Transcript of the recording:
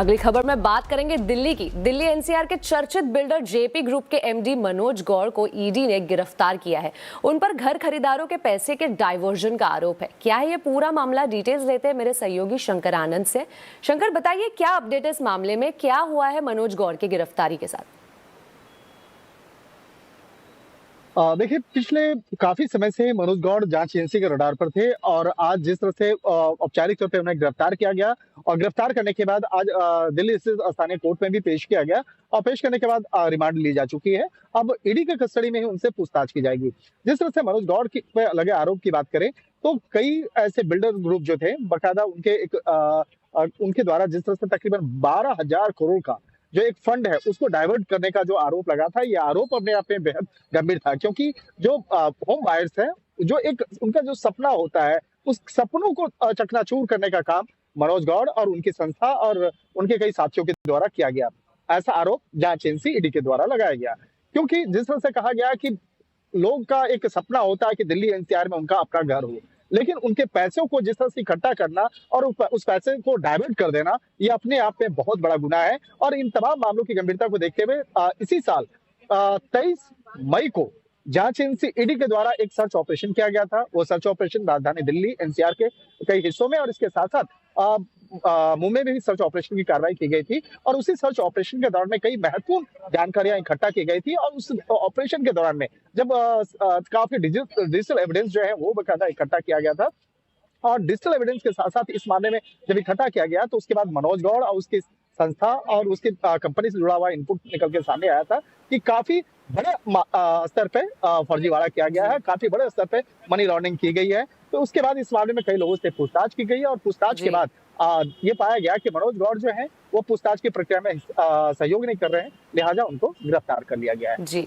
अगली खबर में बात करेंगे दिल्ली की। दिल्ली एनसीआर के चर्चित बिल्डर जेपी ग्रुप के एमडी मनोज गौड़ को ईडी ने गिरफ्तार किया है। उन पर घर खरीदारों के पैसे के डाइवर्जन का आरोप है। क्या है ये पूरा मामला, डिटेल्स लेते हैं मेरे सहयोगी शंकर आनंद से। शंकर, बताइए क्या अपडेट है इस मामले में, क्या हुआ है मनोज गौड़ की गिरफ्तारी के साथ? देखिए, पिछले काफी समय से मनोज गौड़ जांच एजेंसी के रडार पर थे और आज जिस तरह से औपचारिक तौर पे उन्हें गिरफ्तार किया गया और गिरफ्तार करने के बाद आज दिल्ली स्थित स्थानीय कोर्ट में भी पेश किया गया और पेश करने के बाद रिमांड ली जा चुकी है। अब ईडी के कस्टडी में ही उनसे पूछताछ की जाएगी। जिस तरह से मनोज गौड़ की पे लगे आरोप की बात करें तो कई ऐसे बिल्डर ग्रुप जो थे बाकायदा उनके द्वारा जिस तरह से तकरीबन 12,000 करोड़ का जो एक फंड है उसको डाइवर्ट करने का जो आरोप लगा था, ये आरोप अपने आप में बेहद गंभीर था, क्योंकि जो होम बायर्स है, जो एक उनका जो सपना होता है, उस सपनों को चकनाचूर करने का काम मनोज गौड़ और उनकी संस्था और उनके कई साथियों के द्वारा किया गया। ऐसा आरोप जांच एजेंसी ईडी के द्वारा लगाया गया, क्योंकि जिस तरह से कहा गया कि लोग का एक सपना होता है कि दिल्ली एनसीआर में उनका अपना घर हो, लेकिन उनके पैसों को जिस तरह से इकट्ठा करना और उस पैसे को डाइवर्ट कर देना, ये अपने आप में बहुत बड़ा गुनाह है। और इन तमाम मामलों की गंभीरता को देखते हुए इसी साल 23 मई को जांच एजेंसी ईडी के द्वारा एक सर्च ऑपरेशन किया गया था। वो सर्च ऑपरेशन राजधानी दिल्ली एनसीआर के कई हिस्सों में और इसके साथ साथ मुंबई में भी सर्च ऑपरेशन की कार्रवाई की गई थी और उसी सर्च ऑपरेशन के दौरान में कई महत्वपूर्ण जानकारियां इकट्ठा की गई थी। और उस ऑपरेशन के दौरान में जब काफी डिजिटल एविडेंस जो है वो बकायदा इकट्ठा किया गया था और डिजिटल एविडेंस के साथ साथ इस मामले में जब इकट्ठा किया गया तो उसके बाद मनोज गौड़ और उसकी संस्था और उसकी कंपनी से जुड़ा हुआ इनपुट निकल के सामने आया था कि काफी बड़े स्तर पे फर्जीवाड़ा किया गया है, काफी बड़े स्तर पे मनी लॉन्ड्रिंग की गई है। तो उसके बाद इस मामले में कई लोगों से पूछताछ की गई और पूछताछ के बाद ये पाया गया कि मनोज गौड़ जो है वो पूछताछ की प्रक्रिया में सहयोग नहीं कर रहे हैं, लिहाजा उनको गिरफ्तार कर लिया गया है। जी।